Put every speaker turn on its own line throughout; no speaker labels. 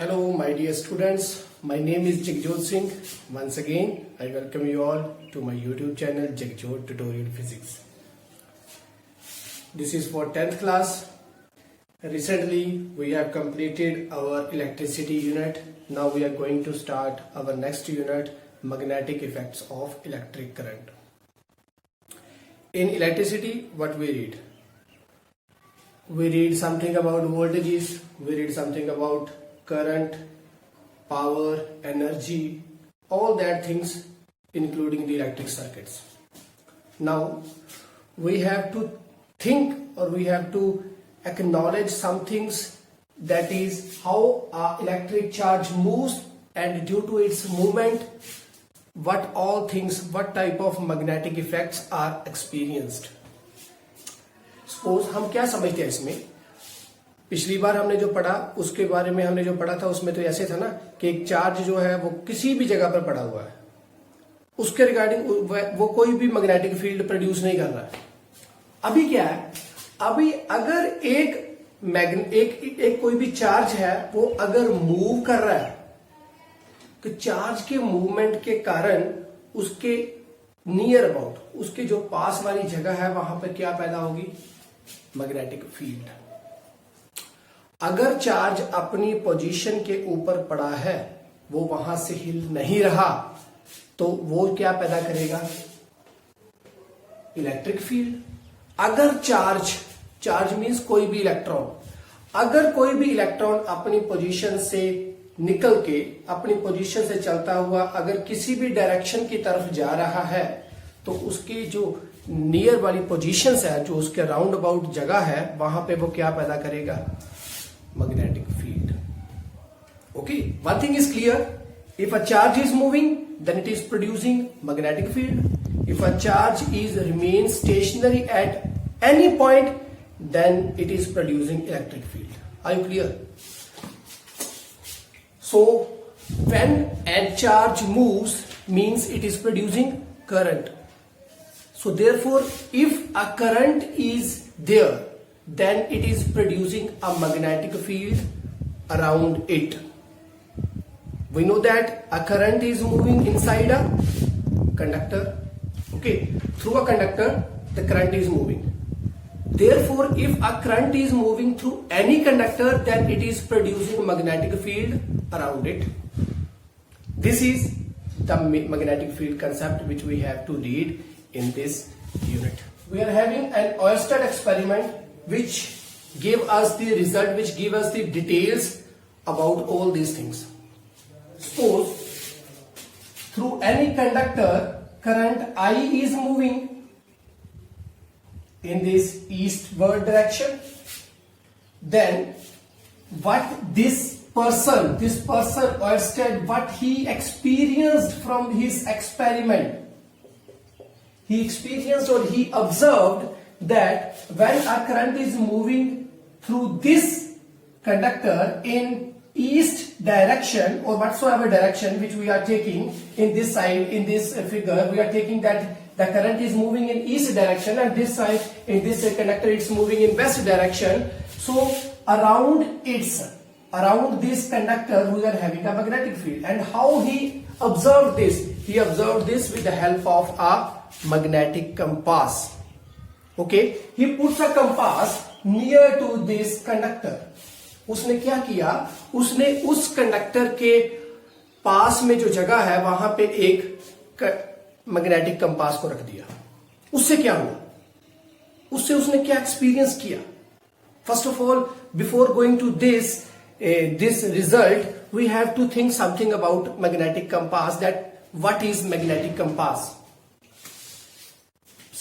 Hello, my dear students. My name is Jagjot Singh. Once again, I welcome you all to my YouTube channel Jagjot Tutorial Physics. This is for 10th class. Recently, we have completed our electricity unit. Now we are going to start our next unit, magnetic effects of electric current. In electricity, what we read? We read something about voltages, we read something about current, power, energy, all that things including the electric circuits. Now we have to think or we have to acknowledge some things, that is how electric charge moves, and due to its movement what type of magnetic effects are experienced. Suppose हम क्या समझते हैं इसमें, पिछली बार हमने जो पढ़ा उसके बारे में हमने जो पढ़ा था उसमें तो ऐसे था ना कि एक चार्ज जो है वो किसी भी जगह पर पड़ा हुआ है, उसके रिगार्डिंग वो कोई भी मैग्नेटिक फील्ड प्रोड्यूस नहीं कर रहा है. अभी क्या है, अभी अगर एक कोई भी चार्ज है वो अगर मूव कर रहा है तो चार्ज के मूवमेंट के कारण उसके नियर अबाउट, उसके जो पास वाली जगह है वहां पर क्या पैदा होगी, मैग्नेटिक फील्ड. अगर चार्ज अपनी पोजीशन के ऊपर पड़ा है, वो वहां से हिल नहीं रहा, तो वो क्या पैदा करेगा, इलेक्ट्रिक फील्ड. अगर चार्ज मींस कोई भी इलेक्ट्रॉन, अगर कोई भी इलेक्ट्रॉन अपनी पोजीशन से निकल के अपनी पोजीशन से चलता हुआ अगर किसी भी डायरेक्शन की तरफ जा रहा है, तो उसकी जो नियर वाली पोजीशन है, जो उसके राउंड अबाउट जगह है, वहां पे वो क्या पैदा करेगा, magnetic field. Okay, one thing is clear, if a charge is moving then it is producing magnetic field. If a charge remains stationary at any point, then it is producing electric field. Are you clear? So when a charge moves means it is producing current. So therefore if a current is there, then it is producing a magnetic field around it. We know that a current is moving inside a conductor. Okay, through a conductor the current is moving. Therefore if a current is moving through any conductor, then it is producing a magnetic field around it. This is the magnetic field concept which we have to read in this unit. We are having an Oersted experiment which gave us the result, which give us the details about all these things. Suppose through any conductor current I is moving in this eastward direction, then what this person Oersted, what he experienced from his experiment, he experienced or he observed that when a current is moving through this conductor in east direction or whatsoever direction which we are taking in this side, in this figure we are taking that the current is moving in east direction, and this side in this conductor it's moving in west direction. So around this conductor we are having a magnetic field. And how he observed this? He observed this with the help of a magnetic compass. Okay, he puts a compass near to this conductor. उसने क्या किया, उसने उस conductor के पास में जो जगह है वहां पे एक मैग्नेटिक कंपास को रख दिया. उससे क्या हुआ, उससे उसने क्या एक्सपीरियंस किया. First of all, before going to this result, we have to think something about magnetic compass, that what is magnetic compass.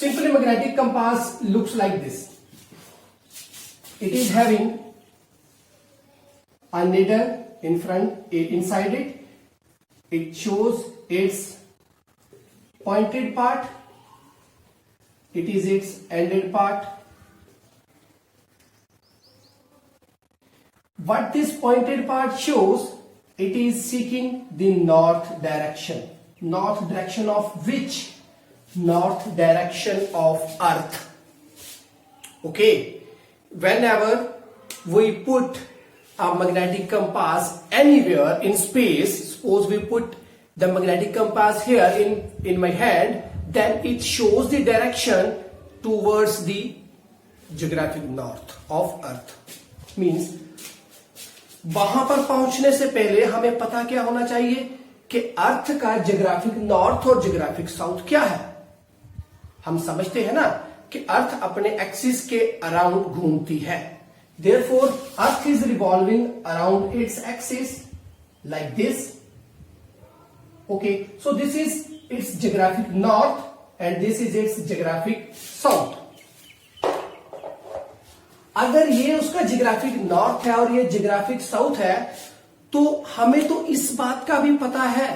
Simply magnetic compass looks like this. It is having a needle in front, inside it. It shows its pointed part. It is its ended part. What this pointed part shows, it is seeking the north direction. North direction of which? North direction of Earth. Okay, whenever we put a magnetic compass anywhere in space, suppose we put the magnetic compass here in my hand, then it shows the direction towards the geographic north of earth. Means वहां पर पहुंचने से पहले हमें पता क्या होना चाहिए कि अर्थ का जियोग्राफिक नॉर्थ और जियोग्राफिक साउथ क्या है. हम समझते हैं ना कि अर्थ अपने एक्सिस के अराउंड घूमती है. Therefore, Earth is revolving around its axis like this. Okay, so this is its geographic north and this is its geographic south. अगर ये उसका जियोग्राफिक नॉर्थ है और ये जियोग्राफिक साउथ है, तो हमें तो इस बात का भी पता है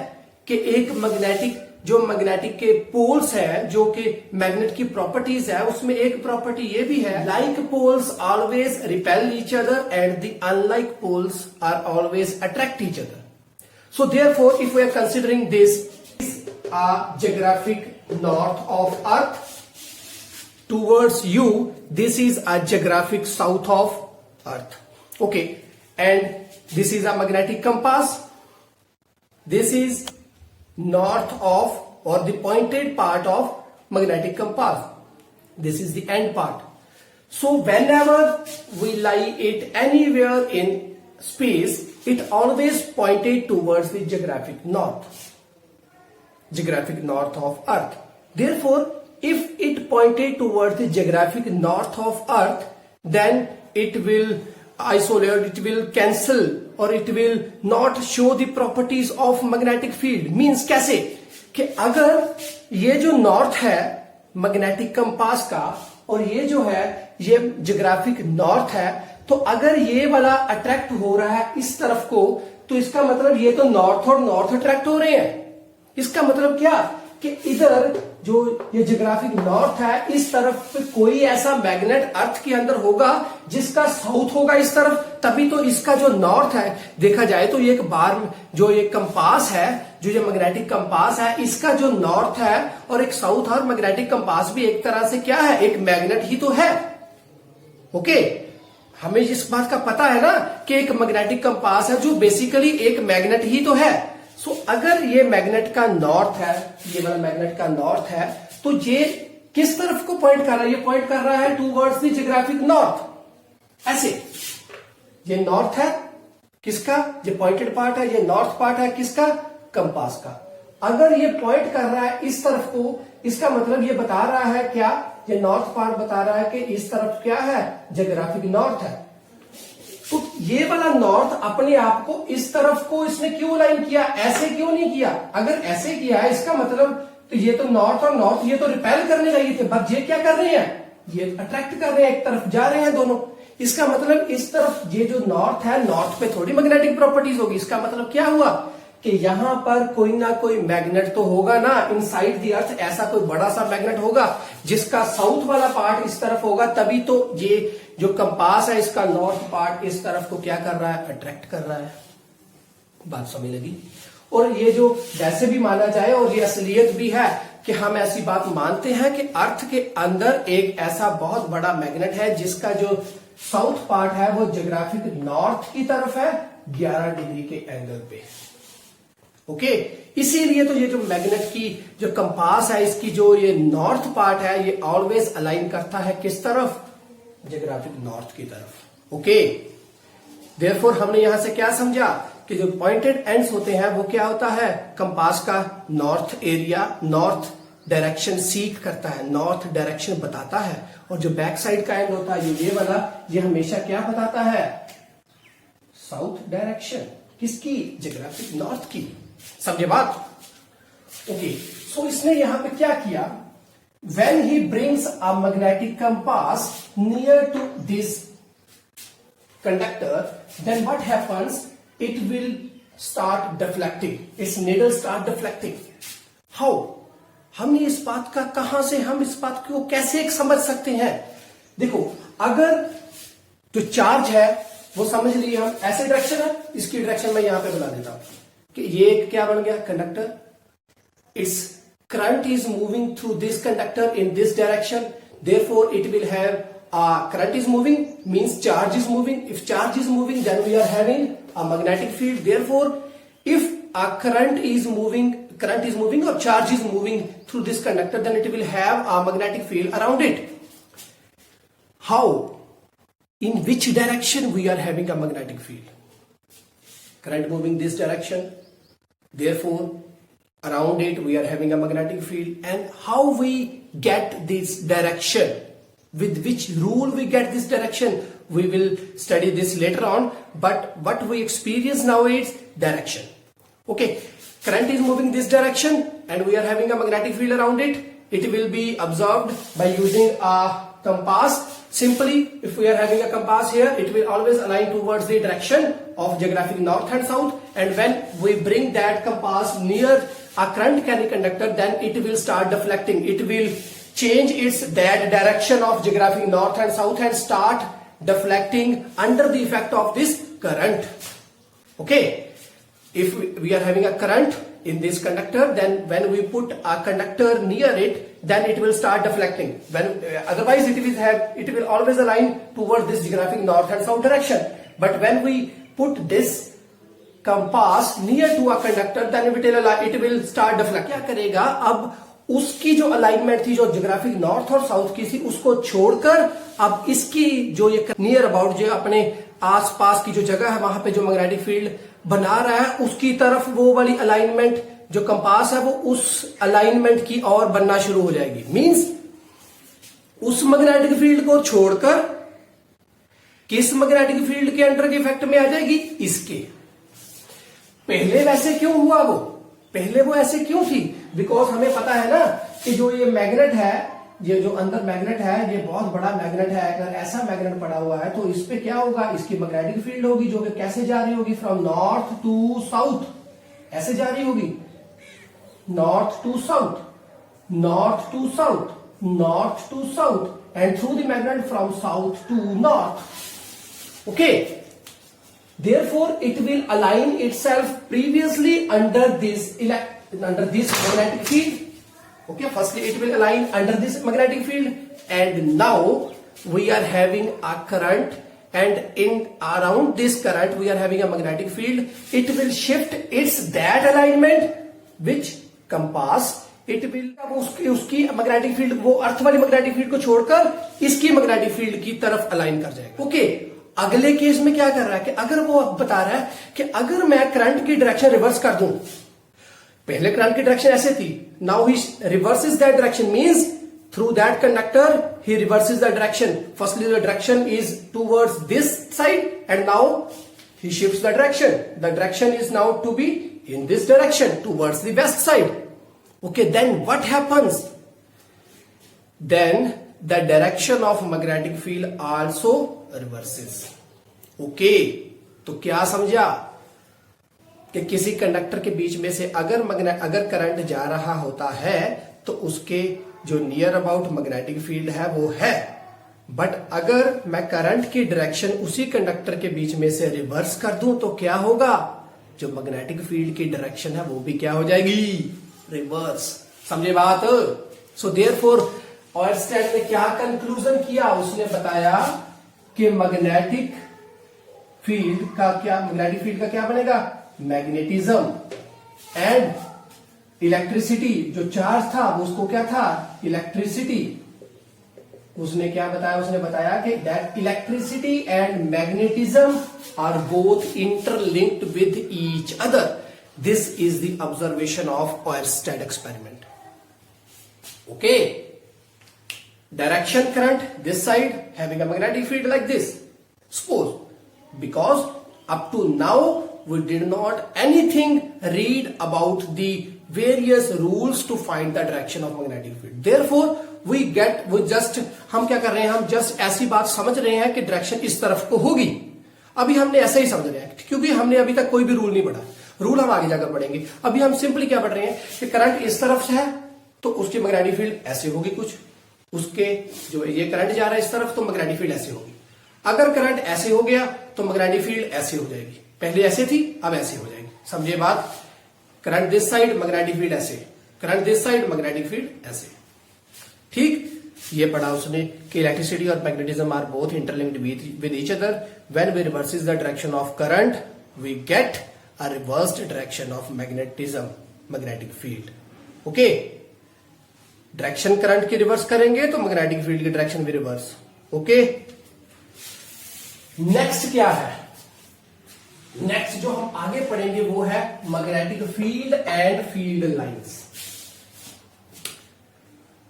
कि एक मैग्नेटिक के पोल्स है, जो कि मैग्नेट की प्रॉपर्टीज है, उसमें एक प्रॉपर्टी ये भी है, like poles always repel each other and the unlike poles are always attract each other. So therefore if we are considering this a geographic north of earth towards you, this is a geographic south of earth. Okay, and this is a magnetic compass. This is north of, or the pointed part of magnetic compass. This is the end part. So whenever we lie it anywhere in space, it always pointed towards the geographic north of earth. Therefore, if it pointed towards the geographic north of earth, then it will isolate, it will cancel, or it will not show the properties of magnetic field. Means कैसे कि अगर ये जो north है magnetic compass का और ये जो है ये जियोग्राफिक नॉर्थ है, तो अगर ये वाला अट्रैक्ट हो रहा है इस तरफ को, तो इसका मतलब ये तो नॉर्थ और नॉर्थ अट्रैक्ट हो रहे हैं. इसका मतलब क्या कि इधर जो ये जियोग्राफिक नॉर्थ है, इस तरफ पे कोई ऐसा मैग्नेट अर्थ के अंदर होगा जिसका साउथ होगा इस तरफ, तभी तो इसका जो नॉर्थ है, देखा जाए तो ये एक बार जो ये कंपास है, जो ये मैग्नेटिक कंपास है, इसका जो नॉर्थ है और एक साउथ, और मैग्नेटिक कंपास भी एक तरह से क्या है, एक मैग्नेट ही तो है. ओके, हमें इस बात का पता है ना कि एक मैग्नेटिक कंपास है जो बेसिकली एक मैग्नेट ही तो है. सो अगर ये मैग्नेट का नॉर्थ है, ये वाला मैग्नेट का नॉर्थ है, तो ये किस तरफ को पॉइंट कर रहा है, ये पॉइंट कर रहा है टूवर्ड्स द जियोग्राफिक नॉर्थ. ऐसे ये नॉर्थ है किसका, ये पॉइंटेड पार्ट है, ये नॉर्थ पार्ट है किसका, कंपास का. अगर ये पॉइंट कर रहा है इस तरफ को, इसका मतलब ये बता रहा है क्या, ये नॉर्थ पार्ट बता रहा है कि इस तरफ क्या है, जियोग्राफिक नॉर्थ है. तो ये वाला नॉर्थ अपने आप को इस तरफ को इसने क्यों लाइन किया, ऐसे क्यों नहीं किया. अगर ऐसे किया है, इसका मतलब तो ये तो नॉर्थ और नॉर्थ ये तो रिपेल करने चाहिए थे, बट ये क्या कर रहे हैं, ये अट्रैक्ट कर रहे हैं, एक तरफ जा रहे हैं दोनों. इसका मतलब इस तरफ ये जो नॉर्थ है, नॉर्थ पे थोड़ी मैग्नेटिक प्रॉपर्टीज होगी. इसका मतलब क्या हुआ कि यहां पर कोई ना कोई मैग्नेट तो होगा ना, इनसाइड द अर्थ ऐसा कोई बड़ा सा मैग्नेट होगा जिसका साउथ वाला पार्ट इस तरफ होगा, तभी तो ये जो कंपास है इसका नॉर्थ पार्ट इस तरफ को क्या कर रहा है, अट्रैक्ट कर रहा है. बात समझ लगी. और ये जो वैसे भी माना जाए, और ये असलियत भी है कि हम ऐसी बात मानते हैं कि अर्थ के अंदर एक ऐसा बहुत बड़ा मैग्नेट है जिसका जो साउथ पार्ट है वो जियोग्राफिक नॉर्थ की तरफ है 11 डिग्री के एंगल पे. ओके, इसीलिए तो ये जो मैग्नेट की जो कंपास है, इसकी जो ये नॉर्थ पार्ट है, ये ऑलवेज अलाइन करता है किस तरफ, जियोग्राफिक नॉर्थ की तरफ. ओके, देयरफॉर हमने यहां से क्या समझा कि जो पॉइंटेड एंड्स होते हैं वो क्या होता है, कंपास का north area, north direction seek करता है, नॉर्थ डायरेक्शन बताता है. और जो बैक साइड का एंड होता है ये वाला, ये हमेशा क्या बताता है, साउथ डायरेक्शन. किसकी, जियोग्राफिक नॉर्थ की. समझे बात. ओके, सो इसने यहां पे क्या किया, when he brings a magnetic compass near to this conductor, then what happens, it will start deflecting, its needle start deflecting. How? हमने इस बात का कहां से, हम इस बात को कैसे एक समझ सकते हैं. देखो, अगर जो चार्ज है वो समझ लिए हम ऐसे डायरेक्शन है, इसकी डायरेक्शन मैं यहां पे बना देता हूं कि ये क्या बन गया, conductor. It's current is moving through this conductor in this direction, therefore it will have current is moving, means charge is moving. If charge is moving, then we are having a magnetic field. Therefore, if a current is moving or charge is moving through this conductor, then it will have a magnetic field around it. How? In which direction we are having a magnetic field? Current moving this direction. Therefore, around it we are having a magnetic field. And how we get this direction? With which rule we get this direction? We will study this later on. But what we experience now is direction. Okay, current is moving this direction and we are having a magnetic field around it. It will be observed by using a compass. Simply, if we are having a compass here, it will always align towards the direction of geographic north and south. And when we bring that compass near a current carrying conductor, then it will start deflecting. It will change its that direction of geographic north and south and start deflecting under the effect of this current. Okay. If we are having a current in this conductor, then when we put a conductor near it, then it will start deflecting. When otherwise it will always align towards this geographic north and south direction. But when we put this compass near to a conductor, then it will start deflecting. क्या करेगा? अब उसकी जो alignment थी जो geographic north और south की थी उसको छोड़कर अब इसकी जो ये नियर अबाउट जो अपने आसपास की जो जगह है वहां पे जो मैग्नेटिक फील्ड बना रहा है उसकी तरफ वो वाली अलाइनमेंट जो कंपास है वो उस अलाइनमेंट की ओर बनना शुरू हो जाएगी. मींस उस मैग्नेटिक फील्ड को छोड़कर किस मैग्नेटिक फील्ड के अंडर के इफेक्ट में आ जाएगी? इसके. पहले वैसे क्यों हुआ? पहले वो ऐसे क्यों थी? बिकॉज हमें पता है ना कि जो ये मैग्नेट है, ये जो अंदर मैग्नेट है, ये बहुत बड़ा मैग्नेट है. अगर ऐसा मैग्नेट पड़ा हुआ है तो इस पे क्या होगा? इसकी मैग्नेटिक फील्ड होगी जो कि कैसे जा रही होगी? From north to south. ऐसे जा रही होगी. North to south, north to south, north to south and through the magnet from south to north. Okay. Therefore, it will align itself previously under this magnetic field. Okay, firstly it will align under this magnetic field, and now we are having a current, and in around this current we are having a magnetic field. It will shift its that alignment which compass. It will उसकी magnetic field वो अर्थ वाली magnetic field को छोड़कर इसकी magnetic field की तरफ align कर जाएगा. ओके. अगले केस में क्या कर रहा है कि अगर वो अब बता रहा है कि अगर मैं करंट की डायरेक्शन रिवर्स कर दूं, पहले करंट की डायरेक्शन ऐसे थी, now he reverses that direction. Means through that conductor he reverses the direction. Firstly the direction is towards this side and now he shifts the direction. The direction is now to be in this direction towards the west side. Okay. Then what happens? Then the direction of magnetic field also reverses. Okay. तो क्या समझा कि किसी conductor के बीच में से अगर current जा रहा होता है तो उसके जो नियर अबाउट मैग्नेटिक फील्ड है वो है. बट अगर मैं करंट की डायरेक्शन उसी कंडक्टर के बीच में से रिवर्स कर दूं तो क्या होगा? जो मैग्नेटिक फील्ड की डायरेक्शन है वो भी क्या हो जाएगी? रिवर्स. समझे बात? सो देयरफॉर ऑयरस्टेड ने क्या कंक्लूजन किया? उसने बताया कि मैग्नेटिक फील्ड का क्या बनेगा? मैग्नेटिज्म. एंड इलेक्ट्रिसिटी जो चार्ज था वो उसको क्या था? इलेक्ट्रिसिटी. उसने क्या बताया? उसने बताया कि that electricity and magnetism are both interlinked with each other. This is the observation of Oersted experiment. Okay. Direction current this side having a magnetic field like this. Suppose because up to now we did not anything read about the various rules to find the direction of magnetic field. Therefore हम क्या कर रहे हैं? हम just ऐसी बात समझ रहे हैं कि डायरेक्शन इस तरफ को होगी. अभी हमने ऐसे ही समझ रहे हैं क्योंकि हमने अभी तक कोई भी रूल नहीं पढ़ा. रूल हम आगे जाकर पढ़ेंगे. अभी हम सिंपली क्या पढ़ रहे हैं कि करंट इस तरफ से है तो उसकी मैग्नेटिक फील्ड ऐसे होगी कुछ. उसके जो ये करंट जा रहा है इस तरफ तो मैग्नेटिक फील्ड ऐसे होगी. अगर करंट ऐसे हो गया तो मैग्नेटिक फील्ड ऐसे हो जाएगी. पहले ऐसे थी अब ऐसे हो जाएगी. समझिए बात? Current this side magnetic field ऐसे, current this side magnetic field ऐसे. ठीक. ये पढ़ा उसने कि इलेक्ट्रिसिटी और magnetism are both interlinked with each other. When we reverses the direction of current we get a reversed direction of magnetism, magnetic field. Okay, direction current की reverse करेंगे तो मैग्नेटिक फील्ड की डायरेक्शन भी reverse. Okay, next क्या है? Next जो हम आगे पढ़ेंगे वो है magnetic field and field lines.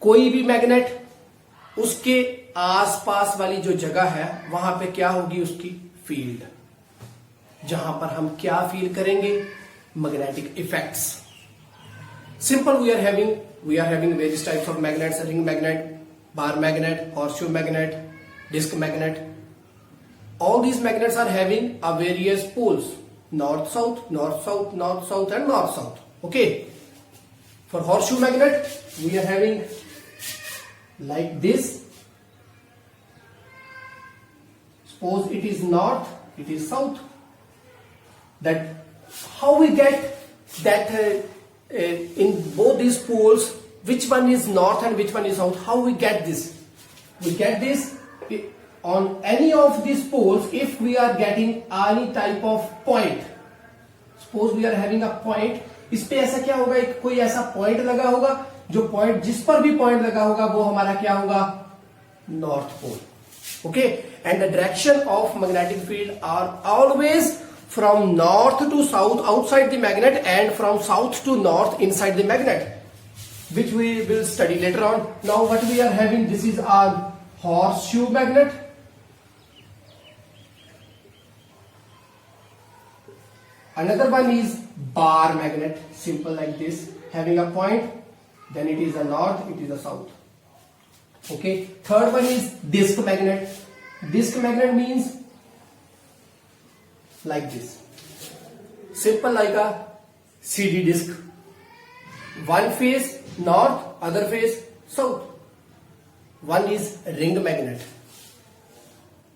कोई भी मैग्नेट, उसके आसपास वाली जो जगह है वहां पे क्या होगी? उसकी फील्ड. जहां पर हम क्या फील करेंगे? Magnetic effects. Simple, we are having various types of magnets. Ring magnet, bar magnet, horseshoe magnet, disc magnet. All these magnets are having a various poles, north south, north south, north south and north south. Okay, for horseshoe magnet we are having like this. Suppose it is north, it is south. That how we get that in both these poles which one is north and which one is south? How we get this? We get this on any of these poles if we are getting any type of point. Suppose we are having a point. इस पे ऐसा क्या होगा? एक कोई ऐसा point लगा होगा, जो पॉइंट, जिस पर भी पॉइंट लगा होगा वो हमारा क्या होगा? North pole. Okay, and the direction of magnetic field are always from north to south outside the magnet and from south to north inside the magnet, which we will study later on. Now what we are having, this is our horseshoe magnet. Another one is bar magnet, simple like this, having a point, then it is a north, it is a south. Okay, third one is disc magnet. Disc magnet means like this, simple like a CD disc. One face north, other face south. One is ring magnet.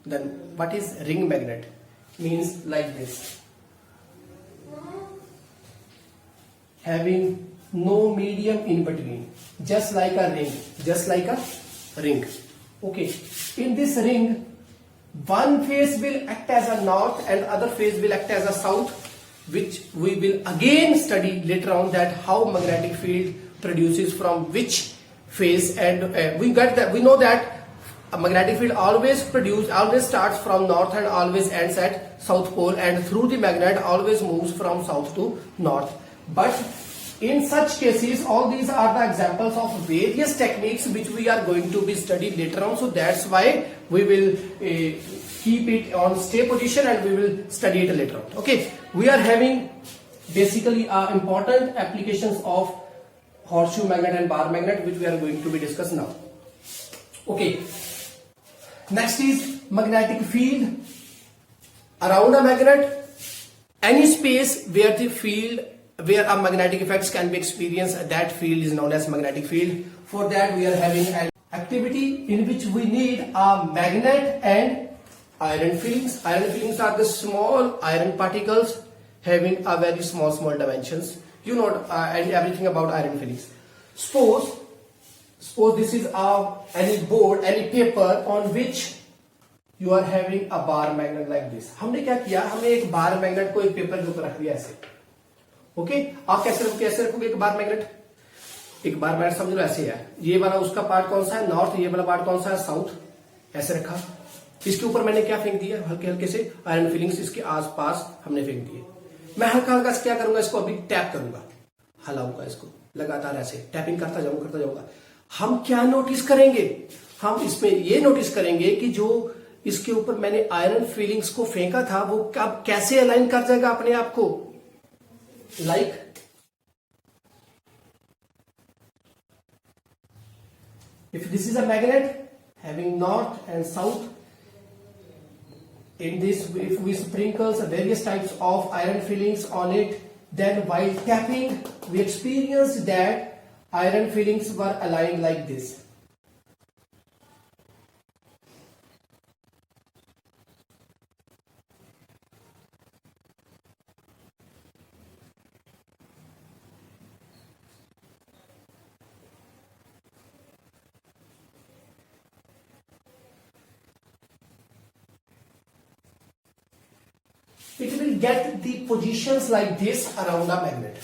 Then what is ring magnet? Means like this, having no medium in between, just like a ring, just like a ring. Okay, in this ring one face will act as a north and other face will act as a south, which we will again study later on, that how magnetic field produces from which phase. And we know that a magnetic field always starts from north and always ends at south pole, and through the magnet always moves from south to north. But in such cases, all these are the examples of various techniques which we are going to be studied later on. So that's why we will keep it on stay position and we will study it later on. Okay, we are having basically important applications of horseshoe magnet and bar magnet, which we are going to be discussing now. Okay, next is magnetic field. Around a magnet, any space where the field, where a magnetic effects can be experienced, that field is known as magnetic field. For that we are having an activity in which we need a magnet and iron filings. Iron filings are the small iron particles having a very small dimensions. You know everything about iron filings. Suppose this is any board, any paper on which you are having a bar magnet like this. हमने क्या किया? हमने एक bar magnet को एक paper के ऊपर रख दिया ऐसे. ओके, आप कैसे रखोगे एक बार मैग्नेट? एक बार मैग्नेट समझ लो ऐसे है, ये वाला उसका पार्ट कौन सा है? नॉर्थ. ये वाला पार्ट कौन सा है? साउथ. ऐसे रखा. इसके ऊपर मैंने क्या फेंक दिया? हल्के हल्के से आयरन फिलिंग्स इसके आसपास हमने फेंक दिए. मैं हल्का हल्का से क्या करूंगा? इसको अभी टैप करूंगा, हलाऊंगा इसको लगातार, ऐसे टैपिंग करता जाऊंगा. हम क्या नोटिस करेंगे? हम इसमें ये नोटिस करेंगे कि जो इसके ऊपर मैंने आयरन फिलिंग्स को फेंका था वो कब कैसे अलाइन कर जाएगा अपने आप को. Like if this is a magnet having north and south, in this if we sprinkle various types of iron fillings on it, then while tapping we experienced that iron fillings were aligned like this. it will get the positions like this around the magnet.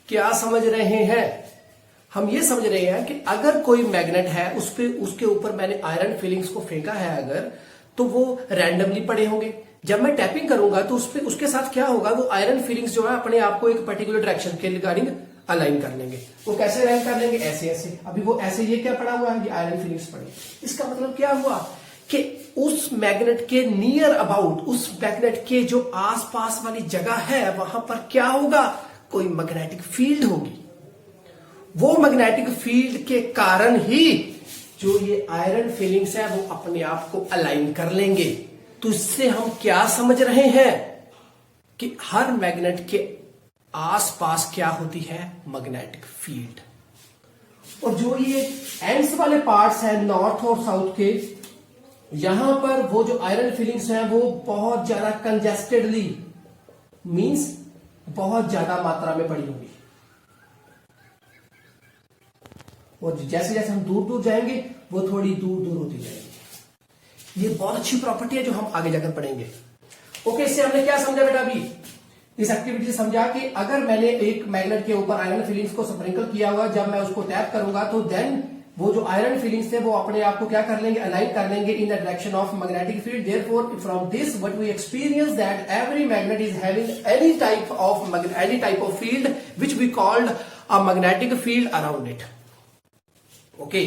क्या समझ रहे हैं? हम ये समझ रहे हैं कि अगर कोई मैग्नेट है उस पे उसके ऊपर मैंने आयरन फिलिंग्स को फेंका है अगर, तो वो रैंडमली पड़े होंगे। जब मैं टैपिंग करूंगा तो उसके साथ क्या होगा, वो आयरन फिलिंग्स जो है अपने आप को एक पर्टिकुलर डायरेक्शन के रिगार्डिंग अलाइन कर लेंगे। वो कैसे अलाइन कर लेंगे? ऐसे ऐसे। अभी वो ऐसे, ये क्या पड़ा हुआ है? ये आयरन फिलिंग्स पड़ी। इसका मतलब क्या हुआ कि उस मैग्नेट के नियर अबाउट, उस मैग्नेट के जो आसपास वाली जगह है वहां पर क्या होगा? कोई मैग्नेटिक फील्ड होगी। वो मैग्नेटिक फील्ड के कारण ही जो ये आयरन फिलिंग्स है वो अपने आप को अलाइन कर लेंगे। तो इससे हम क्या समझ रहे हैं कि हर मैग्नेट के आसपास क्या होती है? Magnetic field. और जो ये एंड्स वाले पार्ट्स हैं नॉर्थ और साउथ के, यहां पर वो जो आयरन फिलिंग्स हैं वो बहुत ज्यादा कंजेस्टेडली, मींस बहुत ज्यादा मात्रा में पड़ी होगी। और जैसे जैसे हम दूर दूर जाएंगे वो थोड़ी दूर दूर होती जाएगी। ये बहुत अच्छी प्रॉपर्टी है जो हम आगे जाकर पढ़ेंगे। ओके, इससे हमने क्या समझा बेटा? अभी इस एक्टिविटी से समझा कि अगर मैंने एक मैग्नेट के ऊपर आयरन फिलिंग्स को स्प्रिंकल किया हुआ, जब मैं उसको टैप करूंगा तो देन वो जो आयरन फिलिंग्स थे वो अपने आप को क्या कर लेंगे? अलाइन कर लेंगे in the direction of magnetic field. Therefore from this what we experience that every magnet is having any type of field which we called a magnetic field around it. Okay,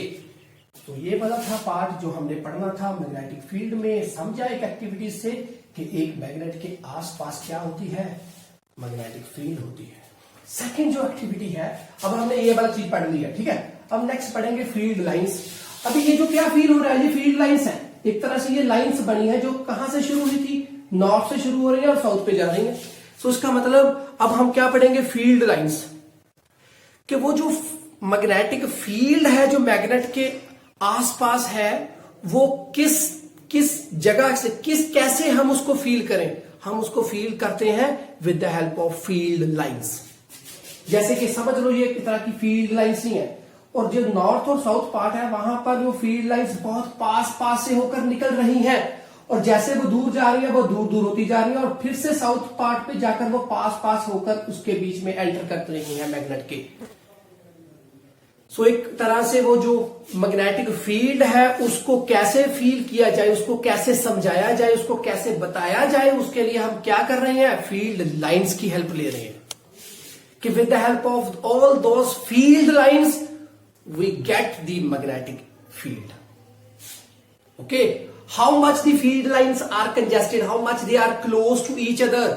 तो ये वाला था part जो हमने पढ़ना था magnetic field में। समझा एक एक्टिविटी से कि एक मैग्नेट के आसपास क्या होती है? मैग्नेटिक फील्ड होती है। सेकंड जो एक्टिविटी है, अब हमने ये वाला चीज पढ़ ली है, ठीक है। अब नेक्स्ट पढ़ेंगे फील्ड लाइंस। अभी ये जो क्या फील हो रहा है, ये फील्ड लाइंस है। एक तरह से ये लाइंस बनी है जो कहां से शुरू हुई थी? नॉर्थ से शुरू हो रही है और साउथ पे जा रही है। तो इसका मतलब अब हम क्या पढ़ेंगे? Field lines. कि वो जो मैग्नेटिक फील्ड है जो मैग्नेट के आसपास है वो किस जगह से कैसे हम उसको फील करें? हम उसको फील करते हैं with the help of field lines. जैसे कि समझ लो ये एक तरह की फील्ड लाइंस ही है, और जो नॉर्थ और साउथ पार्ट है वहां पर वो फील्ड लाइंस बहुत पास से होकर निकल रही हैं, और जैसे वो दूर जा रही है वो दूर दूर होती जा रही है, और फिर से साउथ पार्ट पे जाकर वो पास होकर उसके बीच में एंटर कर रही है मैग्नेट के। सो एक तरह से वो जो मैग्नेटिक फील्ड है उसको कैसे फील किया जाए, उसको कैसे समझाया जाए, उसको कैसे बताया जाए, उसके लिए हम क्या कर रहे हैं? फील्ड लाइंस की हेल्प ले रहे हैं कि with the help of all those field lines we get the magnetic field. Okay, how much the field lines are congested, how much they are close to each other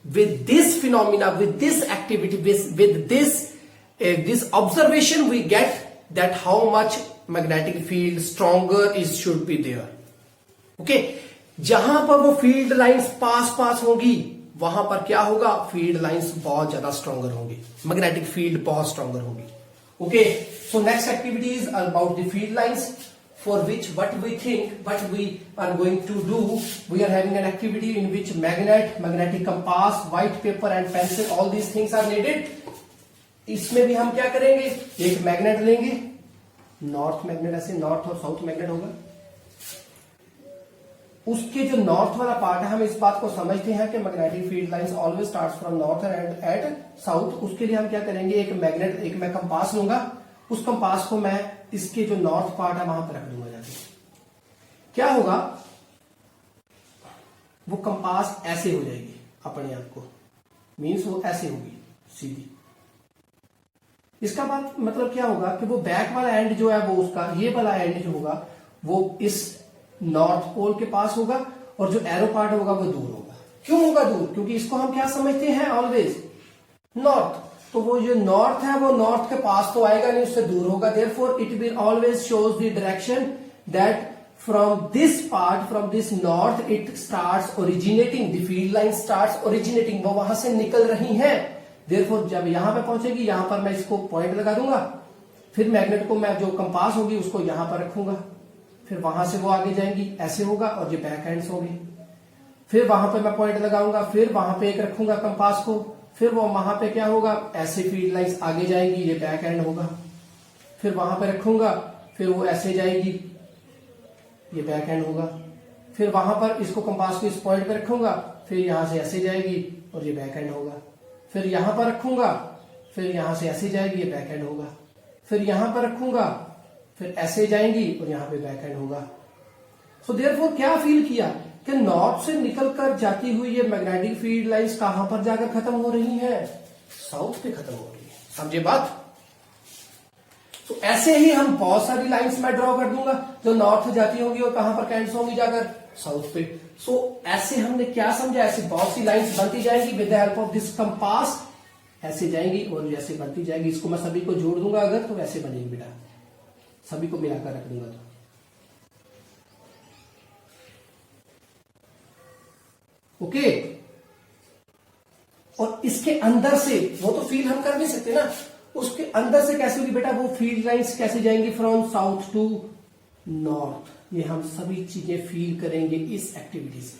with this phenomena, with this activity, with this observation we get that how much magnetic field stronger is should be there. Okay, जहां पर वो field lines pass होंगी वहां पर क्या होगा? Field lines बहुत ज्यादा स्ट्रॉन्गर होंगी, मैग्नेटिक फील्ड बहुत स्ट्रॉन्गर होगी। Okay, so next activity is about the field lines, for which what we are going to do, we are having an activity in which magnetic compass, white paper and pencil, all these things are needed. इसमें भी हम क्या करेंगे? एक magnet लेंगे, north magnet, ऐसे north और south magnet होगा। उसके जो नॉर्थ वाला पार्ट है, हम इस बात को समझते हैं कि magnetic field lines always starts from north end at south. उसके लिए हम क्या करेंगे? एक मैं कंपास लूंगा, उस कंपास को मैं इसके जो नॉर्थ पार्ट है वहां पर रख दूंगा जाके। क्या होगा? वो कंपास ऐसे हो जाएगी अपने आप को, मीन्स वो ऐसे होगी सीधी। इसका बात मतलब क्या होगा कि वो बैक वाला एंड जो है वो उसका, ये वाला एंड जो होगा वो इस नॉर्थ पोल के पास होगा, और जो एरो पार्ट होगा वो दूर होगा। क्यों होगा दूर? क्योंकि इसको हम क्या समझते हैं? Always north. तो वो जो नॉर्थ है वो नॉर्थ के पास तो आएगा नहीं, उससे दूर होगा। Therefore it will always shows the direction that from this part, from this north it starts originating, the field line starts originating, वो वहां से निकल रही हैं। देयरफॉर जब यहां पे पहुंचेगी, यहां पर मैं इसको पॉइंट लगा दूंगा, फिर मैग्नेट को मैं जो कंपास होगी उसको यहां पर रखूंगा, फिर वहां से वो आगे जाएंगी, ऐसे होगा, और ये बैक हैंड्स होगी। फिर वहां पे मैं पॉइंट लगाऊंगा, फिर वहां पे एक रखूंगा कंपास को, फिर वो वहां पे क्या होगा? ऐसे फील्ड लाइंस आगे जाएगी, ये बैक एंड होगा। फिर वहां पे रखूंगा, फिर वो ऐसे जाएगी, ये बैक एंड होगा। फिर वहां पर इसको कंपास को इस पॉइंट पे रखूंगा, फिर यहां से ऐसे जाएगी और ये बैक एंड होगा, फिर यहां पर रखूंगा, फिर यहां से ऐसे जाएगी, ये बैक एंड होगा, फिर यहां पर रखूंगा, फिर ऐसे जाएंगी और यहां पे बैक एंड होगा। सो देयरफॉर क्या फील किया कि नॉर्थ से निकलकर जाती हुई ये मैग्नेटिक फील्ड लाइंस कहां पर जाकर खत्म हो रही हैं? साउथ पे खत्म हो रही है। समझे बात? तो ऐसे ही हम बहुत सारी लाइंस मैं ड्रॉ कर दूंगा जो नॉर्थ जाती होंगी और कहां पर कैंसिल होंगी जाकर? साउथ पे। सो ऐसे हमने क्या समझा, ऐसे बहुत सी लाइंस बनती जाएंगी with the help of this compass, ऐसे जाएंगी और जैसे बनती जाएगी। इसको मैं सभी को जोड़ दूंगा अगर, तो ऐसे बनेगी बेटा, सभी को मिलाकर रख दूंगा तो। ओके, और इसके अंदर से वो तो फील हम कर नहीं सकते ना, उसके अंदर से कैसे होगी बेटा वो फील्ड लाइंस कैसे जाएंगी फ्रॉम साउथ टू नॉर्थ? ये हम सभी चीजें फील करेंगे इस एक्टिविटी से।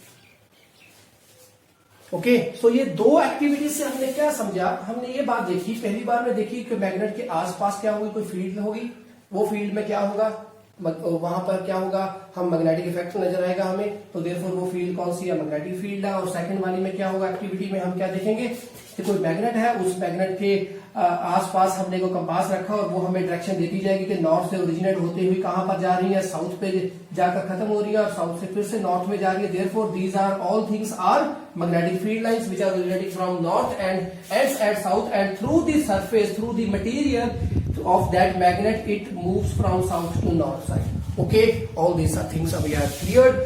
ओके, सो ये दो एक्टिविटी से हमने क्या समझा? हमने ये बात देखी, पहली बार में देखी कि मैग्नेट के आसपास क्या होगी, कोई फील्ड होगी, वो फील्ड में क्या होगा, वहां पर क्या होगा, हम मैग्नेटिक इफेक्ट नजर आएगा हमें, तो देयरफॉर वो फील्ड कौन सी है? मैग्नेटिक फील्ड है। और सेकंड वाली में क्या होगा एक्टिविटी में, हम क्या देखेंगे कि कोई मैग्नेट है, उस मैग्नेट के आसपास हमने को कंपास रखा और वो हमें डायरेक्शन देती जाएगी कि नॉर्थ से ओरिजिनेट होते हुए कहां पर जा रही है? साउथ पे जाकर खत्म हो रही है और साउथ से फिर से नॉर्थ में जा रही है। Therefore these are all things are magnetic field lines which are originating from north and ends at south, and through the surface, through the material of that magnet it moves from south to north side. Okay, all these are things we have cleared,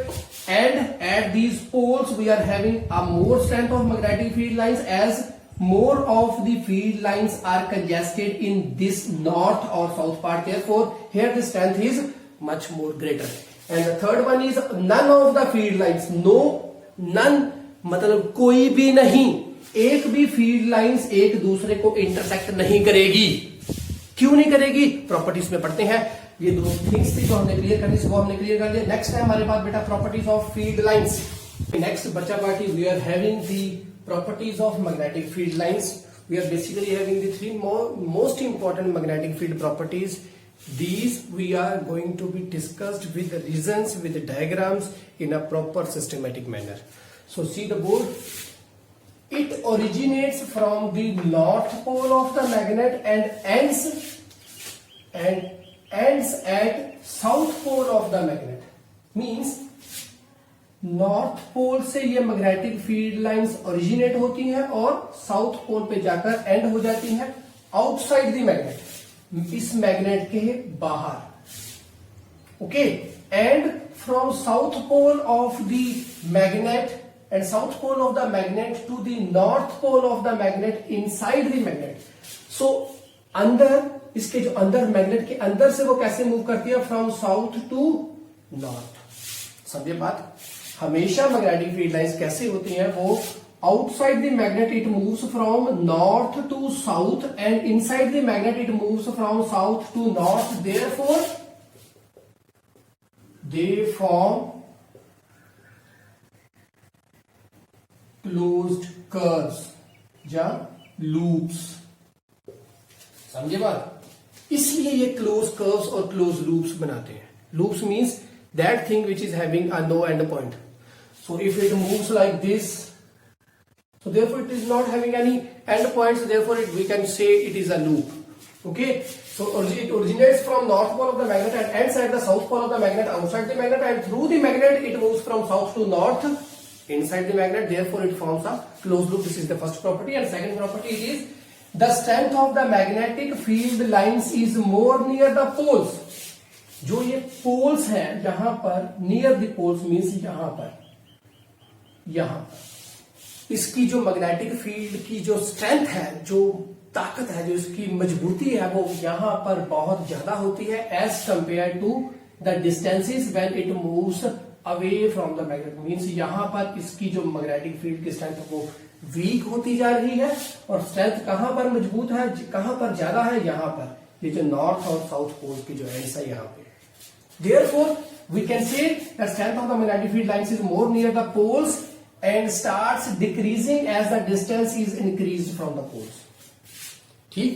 and at these poles we are having a more strength of magnetic field lines as more of the field lines are congested in this north or south part. Therefore here the strength is much more greater. And the third one is none of the field lines, no, none मतलब कोई भी नहीं, एक भी field lines एक दूसरे को intersect नहीं करेगी। क्यों नहीं करेगी? प्रॉपर्टीज में पढ़ते हैं। ये दो थिंग्स थी जो हमने क्लियर करनी, वो हमने क्लियर कर लिया। नेक्स्ट है हमारे पास बेटा properties of field lines. Next बच्चा party we are having the properties of magnetic field lines. We are basically having the three most important magnetic field properties. These we are going to be discussed with the reasons, with the diagrams in a proper systematic manner. So see the board. It originates from the north pole of the magnet and ends at south pole of the magnet. Means north pole से ये magnetic field lines originate होती हैं और south pole पे जाकर and हो जाती हैं आउटसाइड द मैग्नेट, इस मैग्नेट के बाहर. Okay, and from south pole of the magnet and south pole of the magnet to the north pole of the magnet inside the magnet. So अंदर, इसके जो अंदर मैग्नेट के अंदर से वो कैसे मूव करती है? From south to north. समझे बात? हमेशा मैग्नेटिक फील्ड लाइंस कैसे होती हैं? वो outside the magnet it moves from north to south and inside the magnet it moves from south to north. Therefore they form closed curves या loops. समझे बात? इसलिए ये क्लोज कर्व्स और क्लोज लूप्स बनाते हैं. Loops means that thing which is having a no end point. So if it moves like this, so therefore it is not having any end points, therefore we can say it is a loop. Okay, so it originates from north pole of the magnet and ends at the south pole of the magnet outside the magnet, and through the magnet it moves from south to north inside the magnet. Therefore it forms a closed loop. This is the first property. And second property is the strength of the magnetic field lines is more near the poles. जो ये poles हैं जहां पर near the poles means यहां पर इसकी जो magnetic field की जो स्ट्रेंथ है, जो ताकत है, जो इसकी मजबूती है, वो यहां पर बहुत ज्यादा होती है as compare to the distances when it moves away from the magnet. Means यहां पर इसकी जो मैग्नेटिक फील्ड की स्ट्रेंथ वो वीक होती जा रही है और स्ट्रेंथ कहां पर मजबूत है, कहां पर ज्यादा है? यहां पर, ये जो नॉर्थ और साउथ पोल की जो एंड्स है यहां पे. Therefore we can say the strength of the magnetic field lines is more near the poles and starts decreasing as the distance is increased from the poles. ठीक,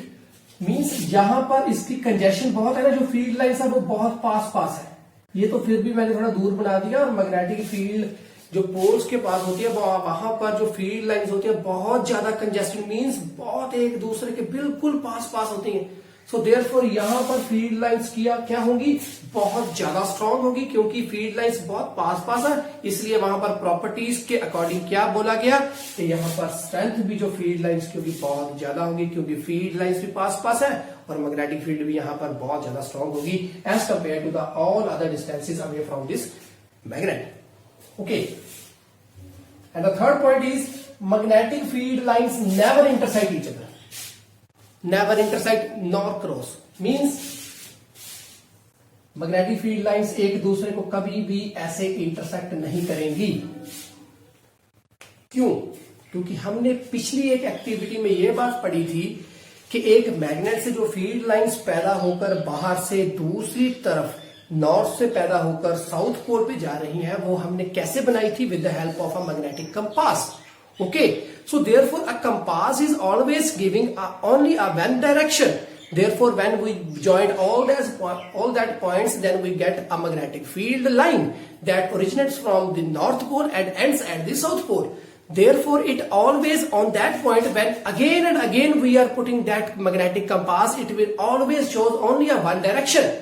means यहां पर इसकी congestion बहुत है ना, जो फील्ड लाइंस है वो बहुत पास है. ये तो फिर भी मैंने थोड़ा दूर बना दिया और मैग्नेटिक फील्ड जो पोल्स के पास होती है वहां पर जो फील्ड लाइंस होती है बहुत ज्यादा कंजेस्टेड, मींस बहुत एक दूसरे के बिल्कुल पास पास होती हैं। सो देयरफॉर यहां पर फील्ड लाइंस क्या होंगी, बहुत ज्यादा स्ट्रांग होगी, क्योंकि फील्ड लाइंस बहुत पास पास है। इसलिए वहां पर प्रॉपर्टीज के अकॉर्डिंग क्या बोला गया कि यहां पर स्ट्रेंथ भी जो फील्ड लाइंस की होगी बहुत ज्यादा होगी, क्योंकि फील्ड लाइंस भी पास पास है और मैग्नेटिक फील्ड भी यहां पर बहुत ज्यादा स्ट्रांग होगी as compare to the all other distances away from this magnet. Okay, and the third point is magnetic field lines never intersect each other, never intersect nor cross, means magnetic field lines एक दूसरे को कभी भी ऐसे intersect नहीं करेंगी। क्यों? क्योंकि हमने पिछली एक एक्टिविटी में यह बात पढ़ी थी कि एक मैग्नेट से जो फील्ड लाइंस पैदा होकर बाहर से दूसरी तरफ नॉर्थ से पैदा होकर साउथ पोल पे जा रही हैं, वो हमने कैसे बनाई थी, with the help of a magnetic compass. Okay, so therefore a compass is always giving only a one direction. Therefore, when we join all that points, then we get a magnetic field line that originates from the north pole and ends at the south pole. Therefore, it always on that point, when again and again we are putting that magnetic compass, it will always shows only a one direction.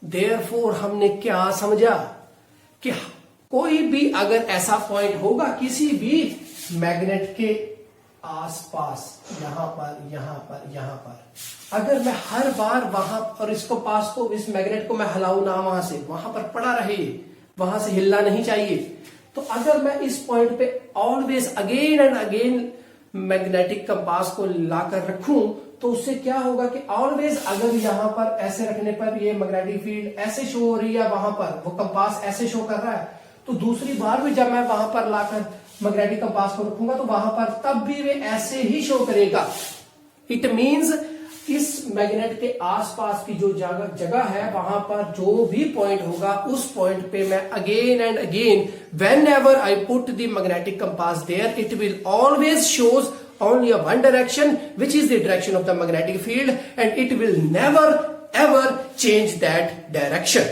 Therefore, हमने क्या समझा कि कोई भी अगर ऐसा point होगा किसी भी मैग्नेट के आसपास, यहां पर यहां पर यहां पर, अगर मैं हर बार वहां और इसको पास को, इस मैग्नेट को मैं हिलाऊं ना, वहां से वहां पर पड़ा रहे, वहां से हिलना नहीं चाहिए, तो अगर मैं इस पॉइंट पे always again and again magnetic compass को लाकर रखूं, तो उससे क्या होगा कि ऑलवेज अगर यहां पर ऐसे रखने पर ये मैग्नेटिक फील्ड ऐसे शो हो रही है, वहां पर वो कंपास ऐसे शो कर रहा है, तो दूसरी बार भी जब मैं वहां पर लाकर मैग्नेटिक कंपास को रखूंगा तो वहां पर तब भी वे ऐसे ही शो करेगा। इट मींस इस मैग्नेट के आसपास की जो जगह है वहां पर जो भी पॉइंट होगा उस पॉइंट पे मैं again and again whenever I put the magnetic compass there, it will always shows only a one direction, which is the direction of the magnetic field, and it will never ever change that direction.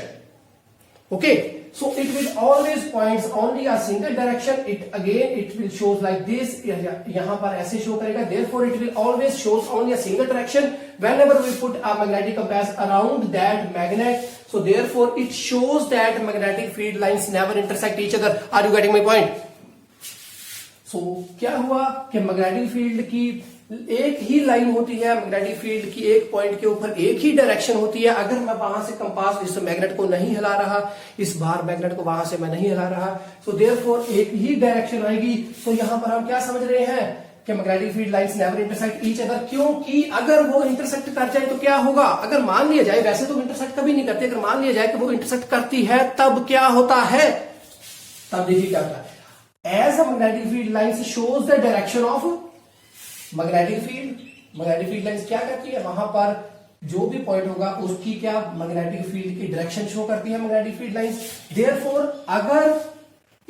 Okay, so it will always points only a single direction. It will shows like this, यहाँ पर ऐसे show करेगा, therefore it will always shows only a single direction whenever we put a magnetic compass around that magnet. So therefore it shows that magnetic field lines never intersect each other. Are you getting my point? So, क्या हुआ कि magnetic field की एक ही line होती है, magnetic field की एक point के ऊपर एक ही डायरेक्शन होती है। अगर मैं वहां से कंपास इस मैग्नेट को नहीं हिला रहा, इस बार मैग्नेट को वहां से मैं नहीं हिला रहा, सो देयरफॉर एक ही डायरेक्शन आएगी। तो यहां पर हम क्या समझ रहे हैं कि magnetic field lines never intersect each other, क्योंकि अगर वो इंटरसेक्ट कर जाए तो क्या होगा, अगर मान लिया जाए, वैसे तो इंटरसेक्ट कभी नहीं करती, अगर मान लिया जाए कि वो इंटरसेक्ट करती है तब क्या होता है, तब देखिए क्या होता है। As a magnetic field lines shows the direction of magnetic field, magnetic field lines क्या करती है, वहां पर जो भी पॉइंट होगा उसकी क्या मैग्नेटिक फील्ड की डायरेक्शन शो करती है मैग्नेटिक फील्ड लाइंस। देयरफॉर अगर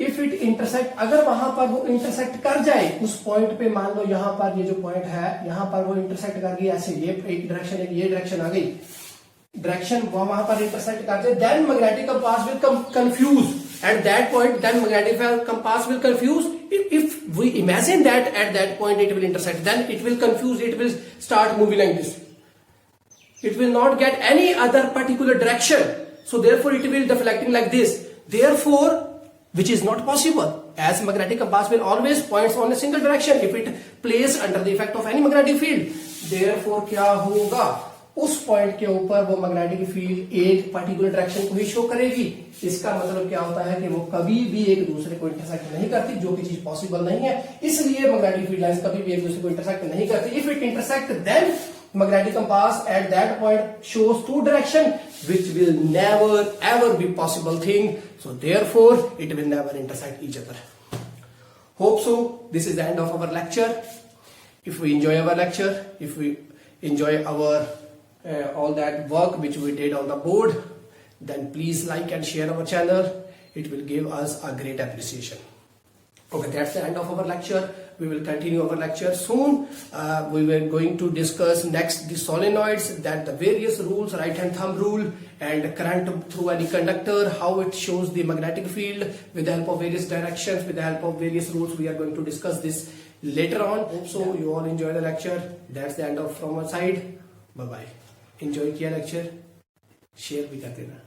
इफ इट इंटरसेक्ट, अगर वहां पर वो इंटरसेक्ट कर जाए उस पॉइंट पे, मान लो यहां पर ये जो पॉइंट है यहां पर वो इंटरसेक्ट कर गई, ऐसे ये एक डायरेक्शन है, ये डायरेक्शन आ गई, डायरेक्शन वहां पर इंटरसेक्ट कर जाए, then magnetic compass will confuse at that point, then magnetic compass will confuse. If we imagine that at that point it will intersect, then it will confuse, it will start moving like this, it will not get any other particular direction, so therefore it will deflecting like this, therefore which is not possible, as magnetic compass will always points on a single direction if it placed under the effect of any magnetic field. Therefore क्या होगा, उस point के ऊपर वो magnetic field एक particular direction को ही show करेगी। इसका मतलब क्या होता है कि वो कभी भी एक दूसरे को इंटरसेक्ट नहीं करती, जो कि चीज पॉसिबल नहीं है। इसलिए मैग्नेटिक फील्ड लाइंस कभी भी एक दूसरे को इंटरसेक्ट नहीं करती। If it intersect then magnetic compass at that point shows two direction, which will never ever be possible thing, so therefore it will never intersect each other. Hope so. This is the end of our lecture. If we enjoy our lecture, if we enjoy our all that work which we did on the board, then please like and share our channel. It will give us a great appreciation. Okay, that's the end of our lecture. We will continue our lecture soon. We were going to discuss next the solenoids, that the various rules, right hand thumb rule, and current through any conductor, how it shows the magnetic field with the help of various directions, with the help of various rules. We are going to discuss this later on. Hope so you all enjoy the lecture. That's the end of from our side. Bye bye. Enjoy किया lecture. Share भी कर देना.